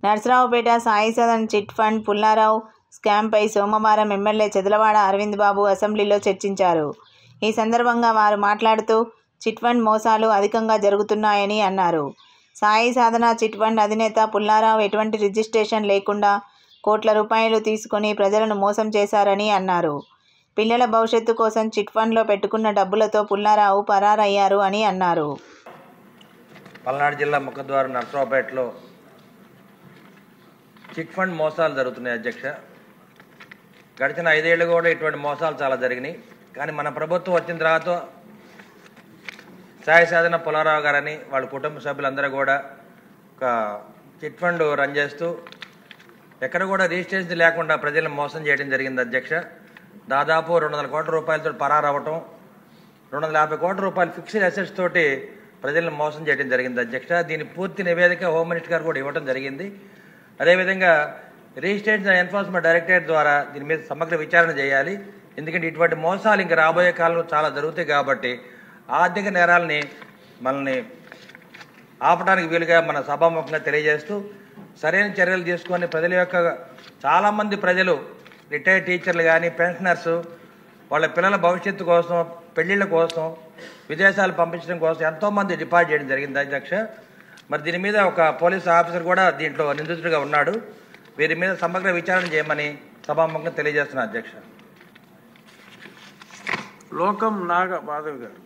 Narasaraopet Sai Sadan chit fund Pullarao స్కామ్పై సోమవారం MLA Chedalavada Arvind బాబు అసెంబ్లీలో చర్చించారు. ఈ సందర్భంగా వారు మాట్లాడుతూ చిట్ ఫండ్ మోసాలు అధికంగా జరుగుతున్నాయని అన్నారు. సాయి సాధన చిట్ ఫండ్ అధినేత పుల్లారావు ఎటువంటి రిజిస్ట్రేషన్ లేకుండా కోట్ల రూపాయలు తీసుకుని ప్రజలను మోసం చేశారని అన్నారు. పిల్లల భవిష్యత్తు కోసం చిట్ ఫండ్లో పెట్టుకున్న డబ్బులతో పుల్లారావు పరారయ్యారు అని అన్నారు. పల్నాడు జిల్లా ముఖద్వారం నర్సరావుపేటలో చిట్ ఫండ్ మోసాలు జరుగుతున్నాయి అధ్యక్ష. గడిచిన 5 ఏళ్ళు కూడా ఇటువంటి మోసాలు చాలా జరిగినాయి. కానీ మన ప్రభుత్వం వచ్చిన తర్వాత సాయి సాధన పుల్లారావు గారని వాళ్ళ కుటుంబ సభ్యులందరూ కూడా ఒక చిట్ ఫండ్ రన్ చేస్తూ ఎక్కడ కూడా రిజిస్ట్రేషన్ లేకుండా ప్రజలను మోసం చేయడం జరిగింది అధ్యక్ష. దాదాపు 200 కోట్ల రూపాయలతో పరారవటం, 250 కోట్ల రూపాయలు ఫిక్స్డ్ అసెట్స్ తోటి ప్రజలను మోసం చేయడం జరిగింది అధ్యక్ష. దీని పూర్తి నివేదిక హోమ్ మినిస్టర్ గారు కూడా ఇవ్వడం జరిగింది. అదేవిధంగా రిజిస్ట్రేషన్ అండ్ ఎన్ఫోర్స్మెంట్ డైరెక్టరేట్ ద్వారా దీని మీద సమగ్ర విచారణ చేయాలి. ఎందుకంటే ఇటువంటి మోసాలు ఇంకా రాబోయే కాలంలో చాలా జరుగుతాయి కాబట్టి ఆర్థిక నేరాలని మనల్ని ఆపడానికి వీలుగా మన సభాముఖంగా తెలియజేస్తూ సరైన చర్యలు తీసుకొని ప్రజల యొక్క చాలామంది ప్రజలు రిటైర్డ్ టీచర్లు కానీ పెన్షనర్స్ వాళ్ళ పిల్లల భవిష్యత్తు కోసం, పెళ్లిళ్ళ కోసం, విదేశాలు పంపించడం కోసం ఎంతోమంది డిపాజిట్ చేయడం జరిగింది అధ్యక్ష. మరి దీని మీద ఒక పోలీసు ఆఫీసర్ కూడా దీంట్లో నిందితుడిగా ఉన్నాడు. వీరి మీద సమగ్ర విచారణ చేయమని సభాముఖంగా తెలియజేస్తున్నారు అధ్యక్ష. లోకం నాగ మాధవ్ గారు.